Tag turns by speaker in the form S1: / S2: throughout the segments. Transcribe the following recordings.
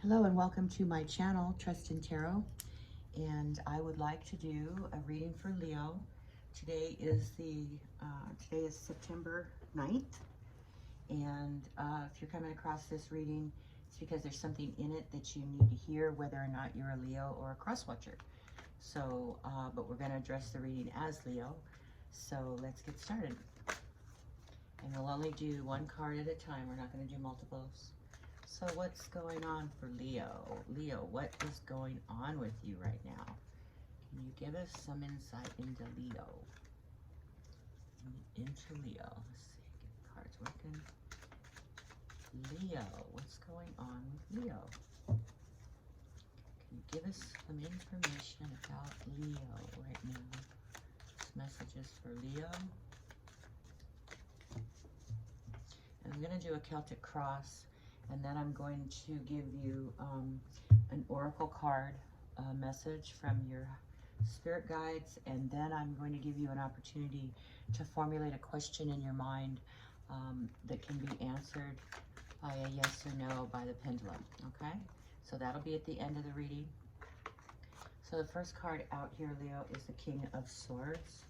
S1: Hello and welcome to my channel, Trust in Tarot, and I would like to do a reading for Leo. Today is September 9th, and if you're coming across this reading, it's because there's something in it that you need to hear, whether or not you're a Leo or a cross watcher. So, but we're going to address the reading as Leo. So let's get started. And we'll only do one card at a time. We're not going to do multiples. So what's going on for Leo? Leo, what is going on with you right now? Can you give us some insight into Leo? Let's see, get the cards working. Leo, what's going on with Leo? Can you give us some information about Leo right now? Messages for Leo. And I'm going to do a Celtic cross. And then I'm going to give you an oracle card message from your spirit guides. And then I'm going to give you an opportunity to formulate a question in your mind that can be answered by a yes or no by the pendulum. Okay? So that'll be at the end of the reading. So the first card out here, Leo, is the King of Swords.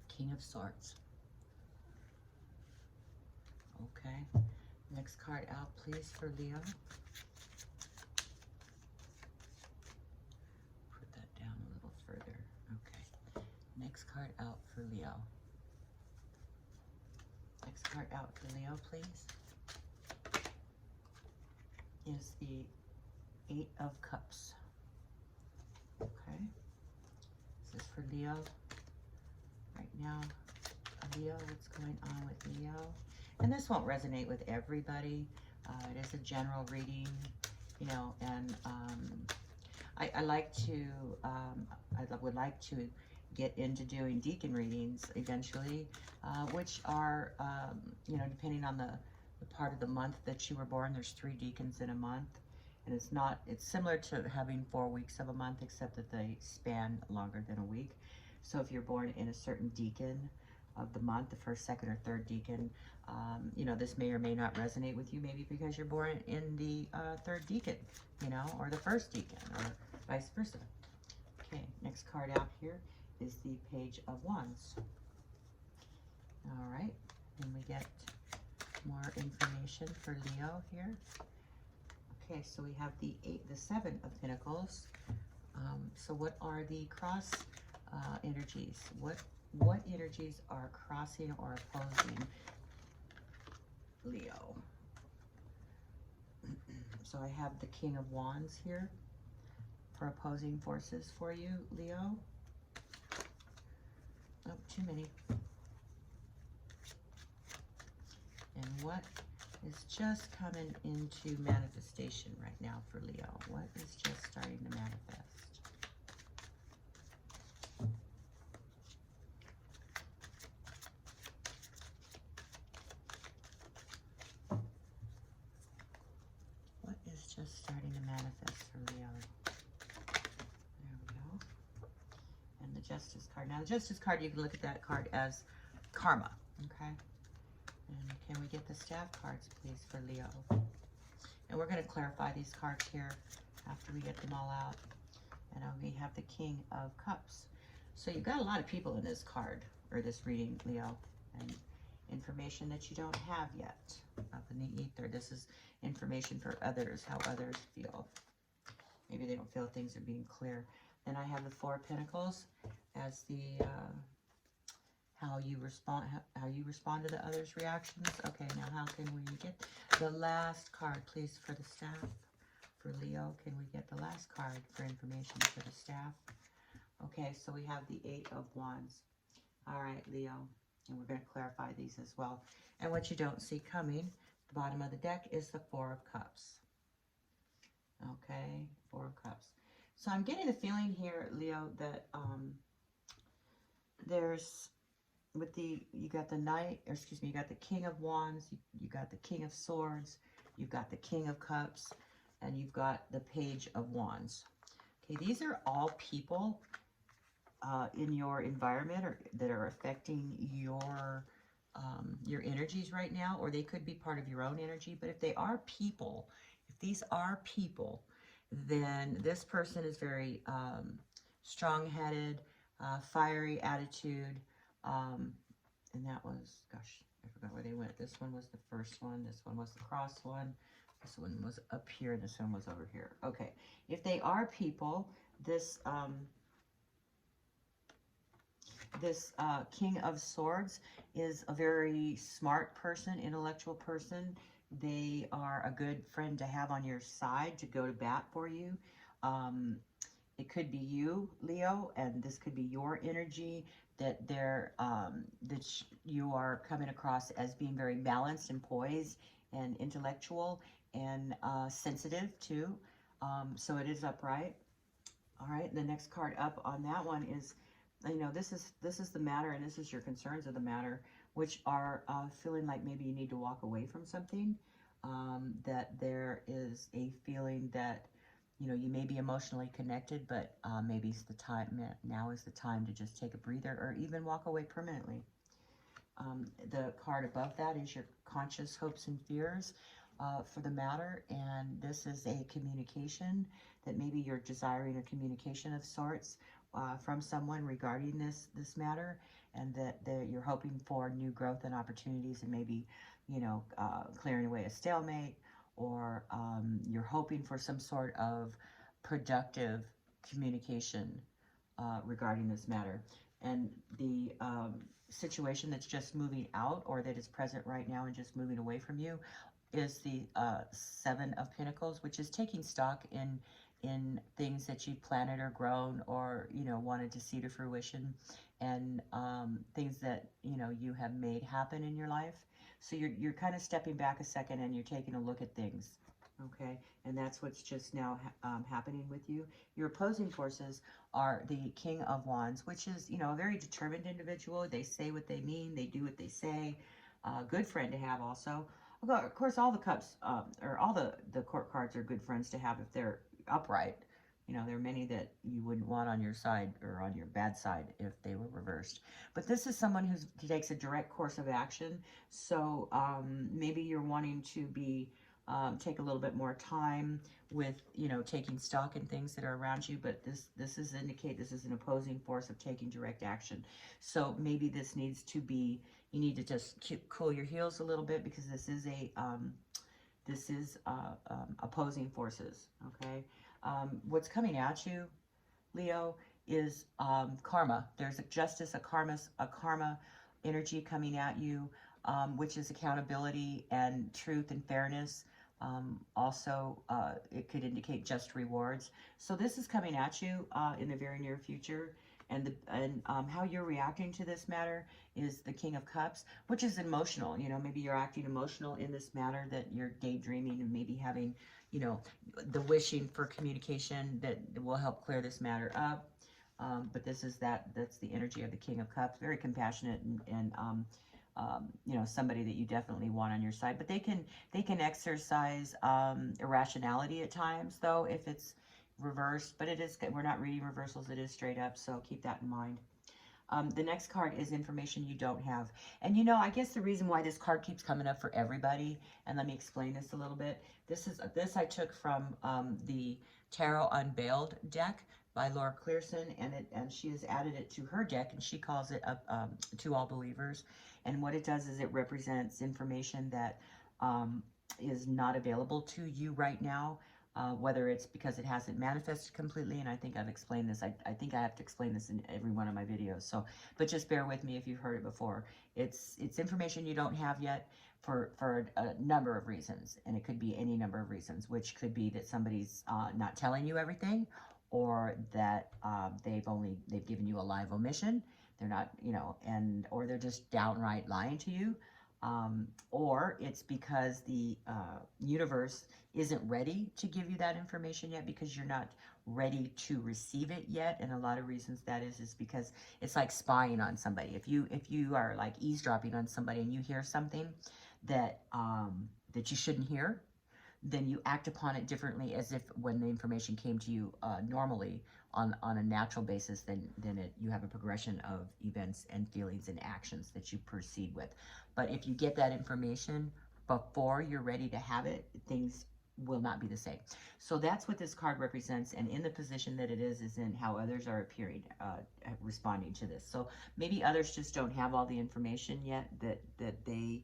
S1: King of Swords. Okay. Next card out, please, for Leo. Put that down a little further. Okay. Next card out for Leo. Next card out for Leo, please, is the Eight of Cups. Okay. This is for Leo. Right now, Leo, what's going on with Leo? And this won't resonate with everybody. It is a general reading, you know, and I would like to get into doing deacon readings eventually, which are, you know, depending on the part of the month that you were born, there's 3 deacons in a month. And it's similar to having 4 weeks of a month, except that they span longer than a week. So if you're born in a certain deacon of the month, the first, second, or third deacon, you know, this may or may not resonate with you, maybe because you're born in the third deacon, you know, or the first deacon, or vice versa. Okay, next card out here is the Page of Wands. All right, and we get more information for Leo here. Okay, so we have the 7 of Pentacles. So what are the cross energies? What energies are crossing or opposing Leo? So I have the King of Wands here for opposing forces for you, Leo. Oh, too many. And what is just coming into manifestation right now for Leo? What is just starting to manifest? Just starting to manifest for Leo. There we go. And the Justice card. Now the Justice card, you can look at that card as karma. Okay. And can we get the Staff cards, please, for Leo? And we're going to clarify these cards here after we get them all out. And we have the King of Cups. So you've got a lot of people in this card, or this reading, Leo. And information that you don't have yet up in the ether. This is information for others, how others feel. Maybe they don't feel things are being clear. Then I have the 4 of Pentacles as the how you respond to the others' reactions. Okay, now how can we get the last card, please, for the Staff for Leo? Can we get the last card for information for the Staff? Okay, so we have the 8 of Wands. All right, Leo. And we're going to clarify these as well. And what you don't see coming, the bottom of the deck, is the 4 of Cups. Okay, 4 of Cups. So I'm getting the feeling here, Leo, that there's, you got the Knight, or excuse me, you got the King of Wands, you got the King of Swords, you've got the King of Cups, and you've got the Page of Wands. Okay, these are all people in your environment or that are affecting your energies right now, or they could be part of your own energy. But if they are people If these are people, then this person is very strong-headed, fiery attitude, and that was, gosh, I forgot where they went. This one was the first one. This one was the cross one. This one was up here. This one was over here. Okay. If they are people, this King of Swords is a very smart person, intellectual person. They are a good friend to have on your side, to go to bat for you. It could be you, Leo, and this could be your energy, that you are coming across as being very balanced and poised and intellectual and sensitive too. So it is upright. All right, and the next card up on that one is, you know, this is the matter, and this is your concerns of the matter, which are feeling like maybe you need to walk away from something. That there is a feeling that, you know, you may be emotionally connected, but maybe it's the time, now is the time to just take a breather or even walk away permanently. The card above that is your conscious hopes and fears for the matter, and this is a communication that maybe you're desiring a communication of sorts from someone regarding this matter, and that you're hoping for new growth and opportunities, and maybe, you know, clearing away a stalemate, or you're hoping for some sort of productive communication regarding this matter. And the situation that's just moving out, or that is present right now and just moving away from you, is the Seven of Pentacles, which is taking stock in things that you've planted or grown, or, you know, wanted to see to fruition, and things that, you know, you have made happen in your life. So you're kind of stepping back a second and you're taking a look at things. Okay, and that's what's just now happening with you. Your opposing forces are the King of Wands, which is, you know, a very determined individual. They say what they mean. They do what they say. Good friend to have also. Of course, all the cups, or all the court cards are good friends to have if they're upright. You know, there are many that you wouldn't want on your side, or on your bad side, if they were reversed. But this is someone who takes a direct course of action. So maybe you're wanting to be... take a little bit more time with, you know, taking stock in things that are around you, but this is an opposing force of taking direct action. So maybe this needs to be, you need to just cool your heels a little bit, because this is opposing forces. Okay, what's coming at you, Leo, is karma. There's a justice, a karma energy coming at you, which is accountability and truth and fairness. Also, it could indicate just rewards. So this is coming at you in the very near future. And how you're reacting to this matter is the King of Cups, which is emotional. You know, maybe you're acting emotional in this matter, that you're daydreaming and maybe having, you know, the wishing for communication that will help clear this matter up. But that's the energy of the King of Cups. Very compassionate and you know, somebody that you definitely want on your side. But they can exercise irrationality at times, though, if it's reversed. But we're not reading reversals. It is straight up. So keep that in mind. The next card is information you don't have. And, you know, I guess the reason why this card keeps coming up for everybody, and let me explain this a little bit. This I took from the Tarot Unveiled deck by Laura Clearson, and she has added it to her deck, and she calls it To All Believers. And what it does is it represents information that is not available to you right now. Whether it's because it hasn't manifested completely, and I think I've explained this. I think I have to explain this in every one of my videos. So, but just bear with me if you've heard it before. It's information you don't have yet for a number of reasons, and it could be any number of reasons, which could be that somebody's not telling you everything, or that they've given you a live omission. They're not, you know, or they're just downright lying to you. Or it's because the universe isn't ready to give you that information yet, because you're not ready to receive it yet. And a lot of reasons that is because it's like spying on somebody. If you are like eavesdropping on somebody and you hear something that that you shouldn't hear, then you act upon it differently, as if when the information came to you normally on a natural basis, then you have a progression of events and feelings and actions that you proceed with. But if you get that information before you're ready to have it, things will not be the same. So that's what this card represents, and in the position that it is in how others are appearing, responding to this. So maybe others just don't have all the information yet that they,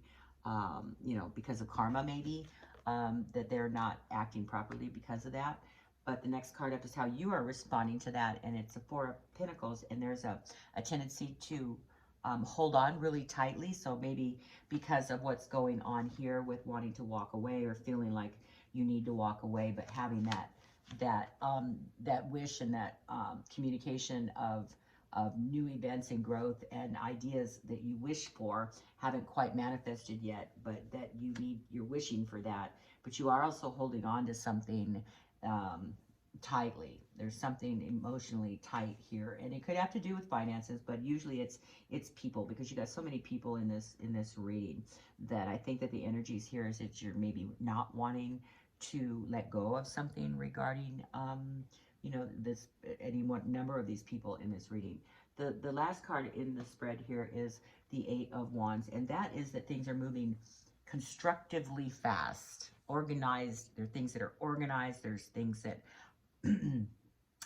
S1: you know, because of karma maybe, that they're not acting properly because of that. But the next card up is how you are responding to that, and it's a Four of Pentacles, and there's a tendency to hold on really tightly. So maybe because of what's going on here with wanting to walk away or feeling like you need to walk away, but having that wish and that communication of new events and growth and ideas that you wish for haven't quite manifested yet, but that you're wishing for that, but you are also holding on to something tightly. There's something emotionally tight here, and it could have to do with finances, but usually it's people, because you got so many people in this reading that I think that the energies here is that you're maybe not wanting to let go of something regarding you know, this, any one number of these people in this reading. The last card in the spread here is the Eight of Wands, and that is that things are moving constructively fast, organized. There are things that are organized. There's things that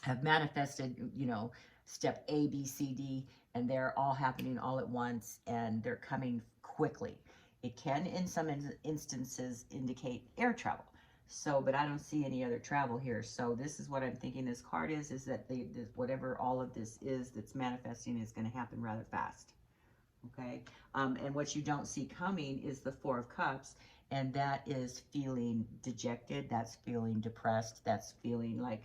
S1: have manifested, you know, step A, B, C, D, and they're all happening all at once, and they're coming quickly. It can, in some instances, indicate air travel. So, but I don't see any other travel here. So this is what I'm thinking this card is that whatever all of this is that's manifesting is going to happen rather fast. Okay. And what you don't see coming is the Four of Cups, and that is feeling dejected. That's feeling depressed. That's feeling like,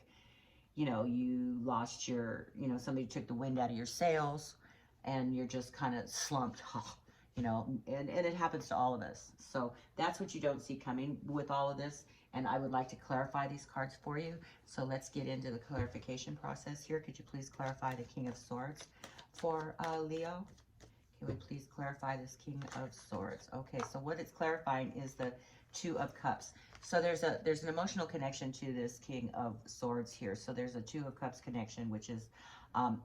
S1: you know, you lost your, you know, somebody took the wind out of your sails and you're just kind of slumped, you know, and it happens to all of us. So that's what you don't see coming with all of this. And I would like to clarify these cards for you. So let's get into the clarification process here. Could you please clarify the King of Swords for Leo? Can we please clarify this King of Swords? Okay, so what it's clarifying is the Two of Cups. So there's an emotional connection to this King of Swords here. So there's a Two of Cups connection, which is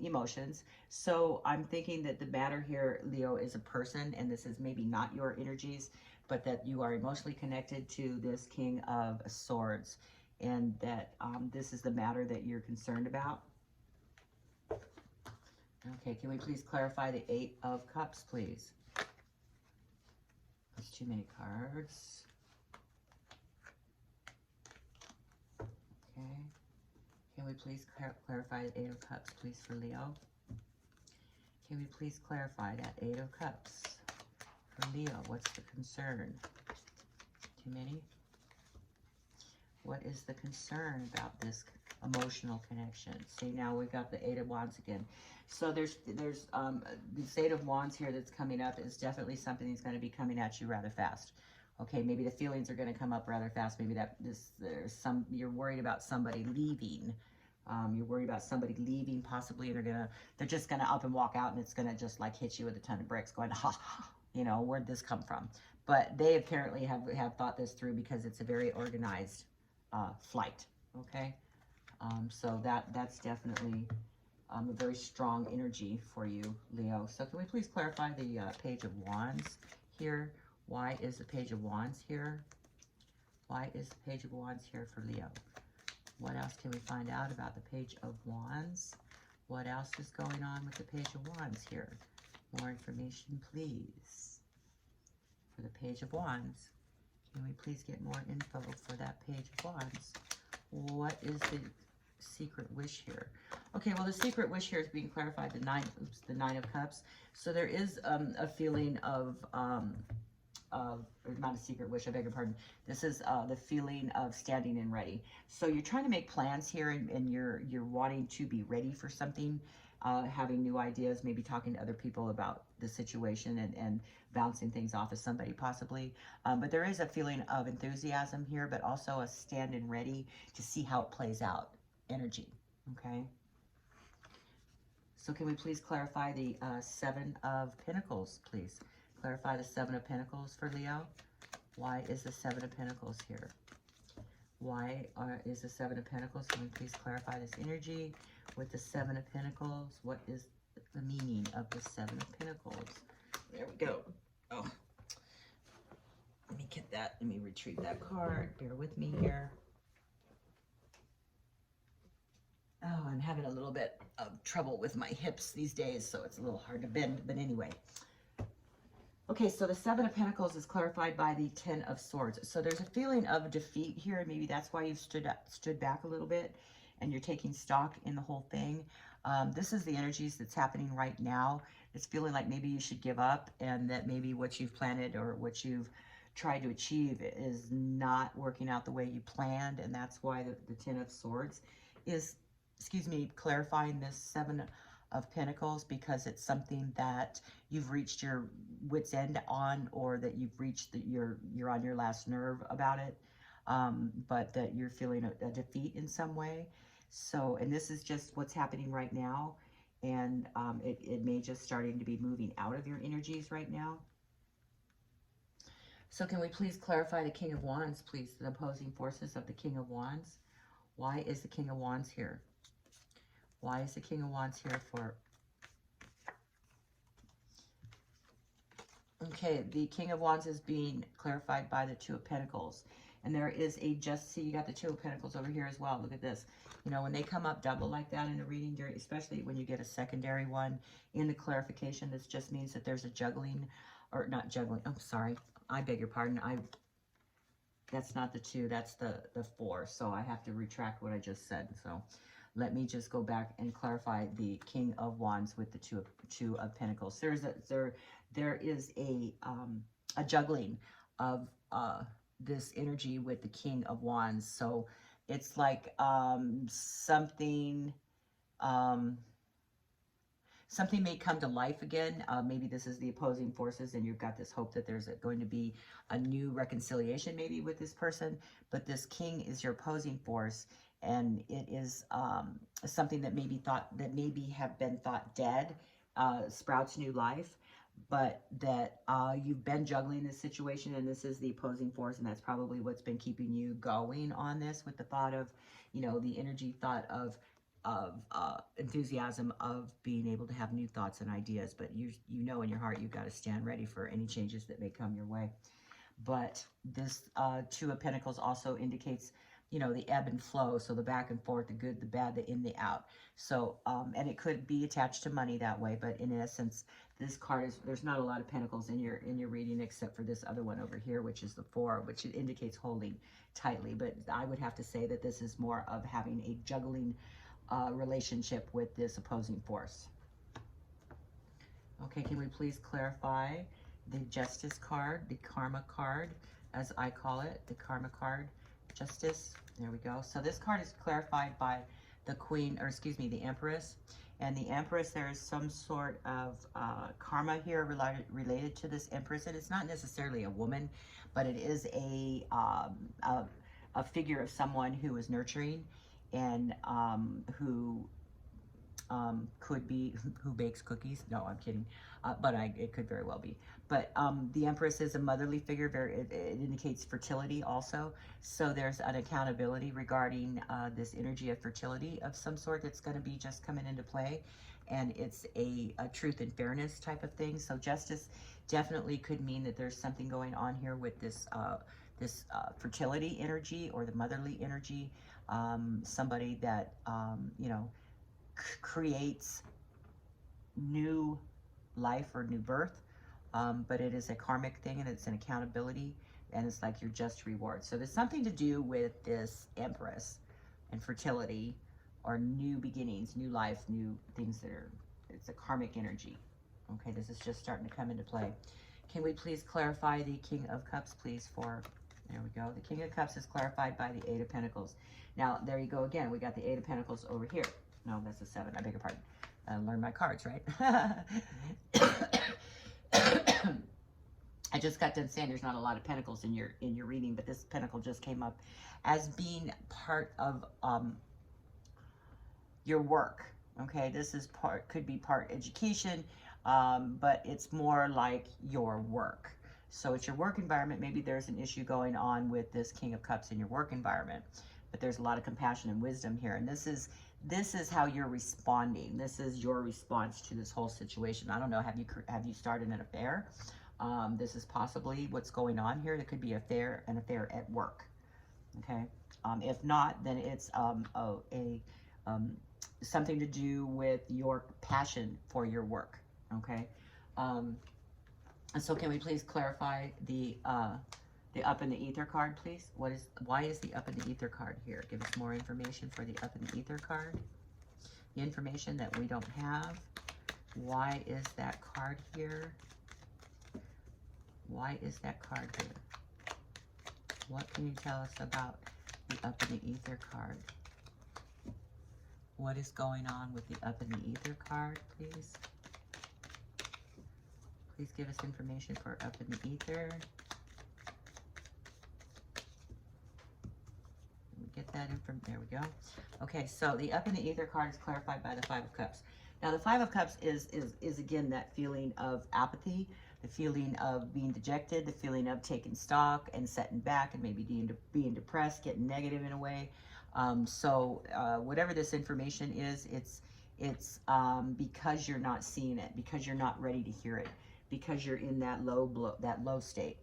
S1: emotions. So I'm thinking that the matter here, Leo, is a person, and this is maybe not your energies, but that you are emotionally connected to this King of Swords, and that this is the matter that you're concerned about. Okay, can we please clarify the Eight of Cups, please? That's too many cards. Okay. Can we please clarify the Eight of Cups, please, for Leo? Can we please clarify that Eight of Cups for Leo? What's the concern? Too many? What is the concern about this emotional connection? See, now we've got the Eight of Wands again. So there's this Eight of Wands here that's coming up is definitely something that's going to be coming at you rather fast. Okay, maybe the feelings are going to come up rather fast. Maybe you're worried about somebody leaving. You're worried about somebody leaving possibly, and they're just gonna up and walk out, and it's gonna just like hit you with a ton of bricks, going, ha, you know, where'd this come from? But they apparently have thought this through, because it's a very organized flight. Okay, so that's definitely a very strong energy for you, Leo. So can we please clarify the Page of Wands here? Why is the Page of Wands here? Why is the Page of Wands here for Leo? What else can we find out about the Page of Wands? What else is going on with the Page of Wands here? More information, please. For the Page of Wands. Can we please get more info for that Page of Wands? What is the secret wish here? Okay, well, the secret wish here is being clarified. The Nine of Cups. So there is a feeling of or not a secret wish, I beg your pardon. This is the feeling of standing and ready. So you're trying to make plans here, and you're wanting to be ready for something, having new ideas, maybe talking to other people about the situation and bouncing things off of somebody possibly. But there is a feeling of enthusiasm here, but also a stand and ready to see how it plays out energy, okay? So can we please clarify the Seven of Pentacles, please? Clarify the Seven of Pentacles for Leo. Why is the Seven of Pentacles here? Why is the Seven of Pentacles? Can we please clarify this energy with the Seven of Pentacles? What is the meaning of the Seven of Pentacles? There we go. Oh, let me get that. Let me retrieve that card. Bear with me here. Oh, I'm having a little bit of trouble with my hips these days, so it's a little hard to bend. But anyway. Okay, so the Seven of Pentacles is clarified by the Ten of Swords. So there's a feeling of defeat here, and maybe that's why you've stood back a little bit, and you're taking stock in the whole thing. This is the energies that's happening right now. It's feeling like maybe you should give up, and that maybe what you've planted or what you've tried to achieve is not working out the way you planned, and that's why the Ten of Swords is, excuse me, clarifying this Seven of Pentacles, because it's something that you've reached your wit's end on, or that you've reached you're on your last nerve about it, but that you're feeling a defeat in some way. So, and this is just what's happening right now, and it may just starting to be moving out of your energies right now. So can we please clarify the King of Wands, please, the opposing forces of the King of Wands? Why is the King of Wands here? Why is the King of Wands here for? Okay, the King of Wands is being clarified by the Two of Pentacles. And there is a see, you got the Two of Pentacles over here as well. Look at this. You know, when they come up double like that in a reading, especially when you get a secondary one in the clarification, this just means that there's a juggling, or not juggling. I'm sorry. I beg your pardon. That's not the 2. That's the 4. So I have to retract what I just said. So let me just go back and clarify the King of Wands with the Two of Pentacles. There is a juggling of this energy with the King of Wands. So it's like something may come to life again. Maybe this is the opposing forces, and you've got this hope that there's going to be a new reconciliation maybe with this person. But this king is your opposing force, and it is something that maybe have been thought dead, sprouts new life, but that you've been juggling this situation, and this is the opposing force, and that's probably what's been keeping you going on this, with the thought of, you know, the energy thought of enthusiasm of being able to have new thoughts and ideas. But you know in your heart you've got to stand ready for any changes that may come your way. But this Two of Pentacles also indicates, you know, the ebb and flow, so the back and forth, the good, the bad, the in, the out. So and it could be attached to money that way, but in essence, this card is, there's not a lot of pentacles in your reading, except for this other one over here, which is the 4, which indicates holding tightly. But I would have to say that this is more of having a juggling relationship with this opposing force. Okay, can we please clarify the Justice card, the Karma card, as I call it, the Karma card, Justice. There we go. So this card is clarified by the Queen, or excuse me, the Empress. And the Empress, there is some sort of karma here related to this Empress. And it's not necessarily a woman, but it is a figure of someone who is nurturing, and who could be, who bakes cookies. No, I'm kidding. But it could very well be. But the Empress is a motherly figure. It indicates fertility also. So there's an accountability regarding this energy of fertility of some sort that's going to be just coming into play. And it's a truth and fairness type of thing. So justice definitely could mean that there's something going on here with this fertility energy, or the motherly energy. Somebody that, you know, creates new life or new birth, but it is a karmic thing, and it's an accountability, and it's like your just reward. So there's something to do with this Empress and fertility, or new beginnings, new life, new things that are, it's a karmic energy. Okay, this is just starting to come into play. Can we please clarify the King of Cups, please, for, there we go. The King of Cups is clarified by the 8 of Pentacles. Now, there you go again. We got the 8 of Pentacles over here. No, that's a 7. I beg your pardon. I learned my cards, right? I just got done saying there's not a lot of pentacles in your reading, but this pentacle just came up as being part of your work. Okay, this is could be part education, but it's more like your work. So it's your work environment. Maybe there's an issue going on with this King of Cups in your work environment, but there's a lot of compassion and wisdom here. And this is how you're responding. This is your response to this whole situation. I don't know, have you started an affair? This is possibly what's going on here. There could be an affair at work. Okay. If not, then it's something to do with your passion for your work. Okay. So can we please clarify the up in the ether card, please? Why is the up in the ether card here? Give us more information for the up in the ether card. The information that we don't have. Why is that card here? Why is that card here? What can you tell us about the up in the ether card? What is going on with the up in the ether card, please? Please give us information for up in the ether. Get that in from there we go. Okay, so the up in the ether card is clarified by the Five of Cups. Now the Five of Cups is again that feeling of apathy, the feeling of being dejected, the feeling of taking stock and setting back and maybe being depressed, getting negative in a way. Whatever this information is, it's because you're not seeing it, because you're not ready to hear it, because you're in that low state,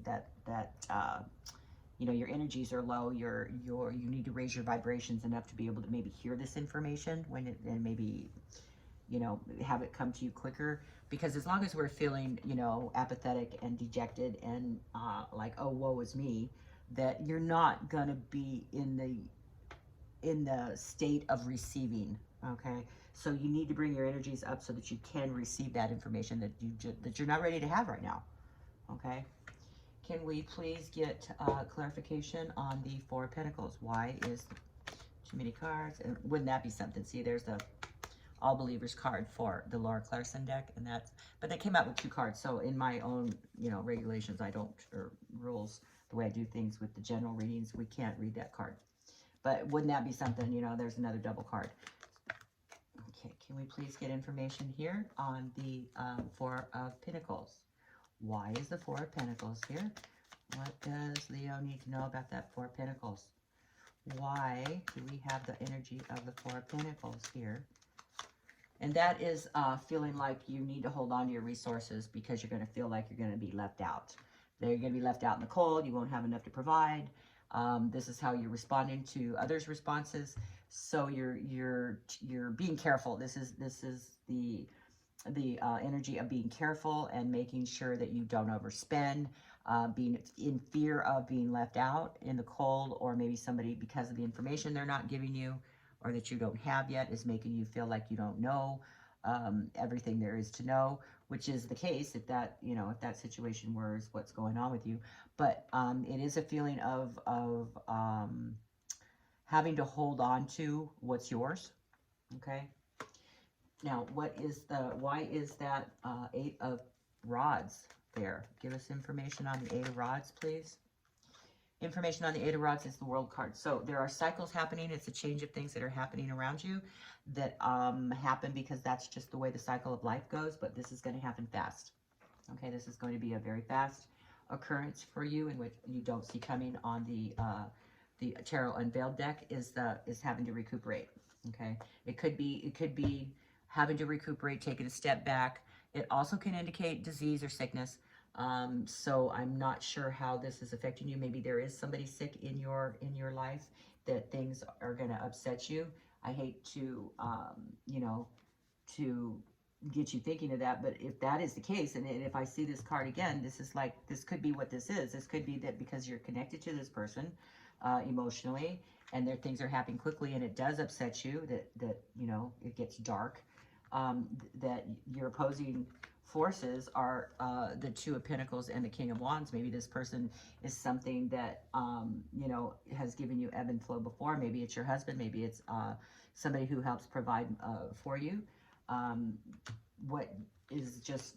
S1: you know, your energies are low, you need to raise your vibrations enough to be able to maybe hear this information and maybe, you know, have it come to you quicker. Because as long as we're feeling, you know, apathetic and dejected and like, oh, woe is me, that you're not gonna be in the state of receiving. Okay, so you need to bring your energies up so that you can receive that information that you're not ready to have right now. Okay. Can we please get clarification on the Four of Pentacles? Why is too many cards? And wouldn't that be something? See, there's the All Believers card for the Laura Clarkson deck, and but they came out with 2 cards. So in my own, you know, regulations, or rules, the way I do things with the general readings, we can't read that card. But wouldn't that be something? You know, there's another double card. Okay, can we please get information here on the Four of Pentacles? Why is the Four of Pentacles here? What does Leo need to know about that Four of Pentacles? Why do we have the energy of the Four of Pentacles here? And that is feeling like you need to hold on to your resources because you're going to feel like you're going to be left out. You're going to be left out in the cold. You won't have enough to provide. This is how you're responding to others' responses. So you're being careful. This is the energy of being careful and making sure that you don't overspend, being in fear of being left out in the cold, or maybe somebody, because of the information they're not giving you or that you don't have yet, is making you feel like you don't know everything there is to know, which is the case if that, you know, if that situation was what's going on with you. But it is a feeling of having to hold on to what's yours. Okay. Now, why is that 8 of Rods there? Give us information on the 8 of Rods, please. Information on the 8 of Rods is the World card. So there are cycles happening. It's a change of things that are happening around you that happen because that's just the way the cycle of life goes. But this is going to happen fast. Okay, this is going to be a very fast occurrence for you, in which you don't see coming on the Tarot Unveiled deck is having to recuperate. Okay, it could be having to recuperate, taking a step back. It also can indicate disease or sickness. So I'm not sure how this is affecting you. Maybe there is somebody sick in your life that things are going to upset you. I hate to, you know, to get you thinking of that, but if that is the case, and if I see this card again, this could be what this is. This could be that because you're connected to this person emotionally, and their things are happening quickly, and it does upset you, that you know, it gets dark, that your opposing forces are the Two of Pentacles and the King of Wands. Maybe this person is something that you know, has given you ebb and flow before. Maybe it's your husband, maybe it's somebody who helps provide for you. What is just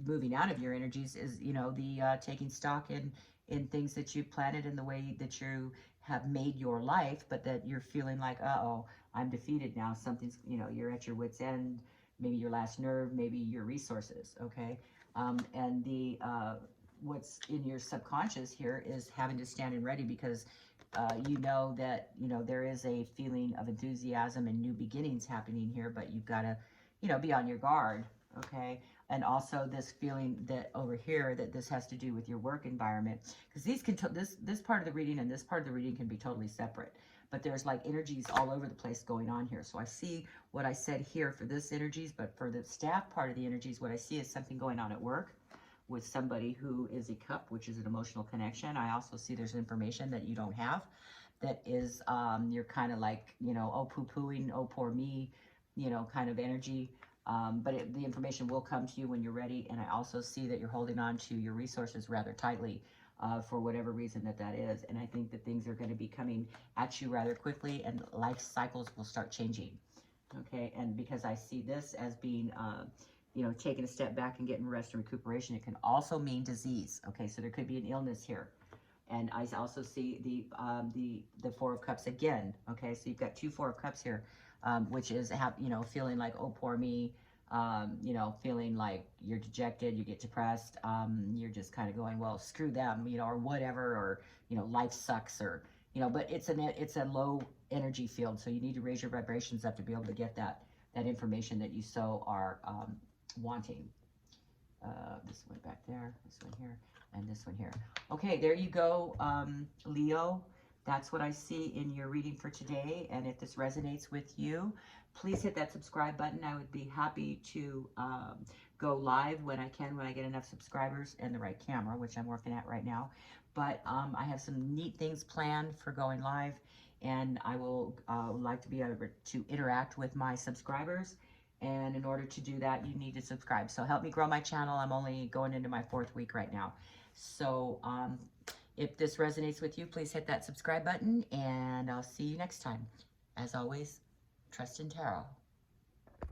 S1: moving out of your energies is, you know, the taking stock in things that you planted in the way that you have made your life, but that you're feeling like, uh-oh, I'm defeated now. Something's, you know, you're at your wit's end, maybe your last nerve, maybe your resources, okay? And the what's in your subconscious here is having to stand and ready, because you know that, you know, there is a feeling of enthusiasm and new beginnings happening here, but you've got to, you know, be on your guard okay? And also this feeling that over here, that this has to do with your work environment, because these can, this part of the reading and this part of the reading can be totally separate, but there's like energies all over the place going on here. So I see what I said here for this energies, but for the staff part of the energies, what I see is something going on at work with somebody who is a cup, which is an emotional connection. I also see there's information that you don't have that is, you're kind of like, you know, oh, poo-pooing, oh, poor me, you know, kind of energy. But the information will come to you when you're ready. And I also see that you're holding on to your resources rather tightly for whatever reason that is. And I think that things are going to be coming at you rather quickly, and life cycles will start changing. Okay, and because I see this as being, you know, taking a step back and getting rest and recuperation, it can also mean disease. Okay, so there could be an illness here. And I also see the Four of Cups again. Okay, so you've got two Four of Cups here, which is, you know, feeling like, oh, poor me, you know, feeling like you're dejected, you get depressed, you're just kind of going, well, screw them, you know, or whatever, or, you know, life sucks, or, you know, but it's a low energy field, so you need to raise your vibrations up to be able to get that information that you so are wanting. This one back there, this one here, and this one here. Okay, there you go, Leo. That's what I see in your reading for today. And if this resonates with you, please hit that subscribe button. I would be happy to go live when I can, when I get enough subscribers and the right camera, which I'm working at right now. But I have some neat things planned for going live, and I will like to be able to interact with my subscribers. And in order to do that, you need to subscribe. So help me grow my channel. I'm only going into my 4th week right now. So if this resonates with you, please hit that subscribe button, and I'll see you next time. As always, trust in tarot.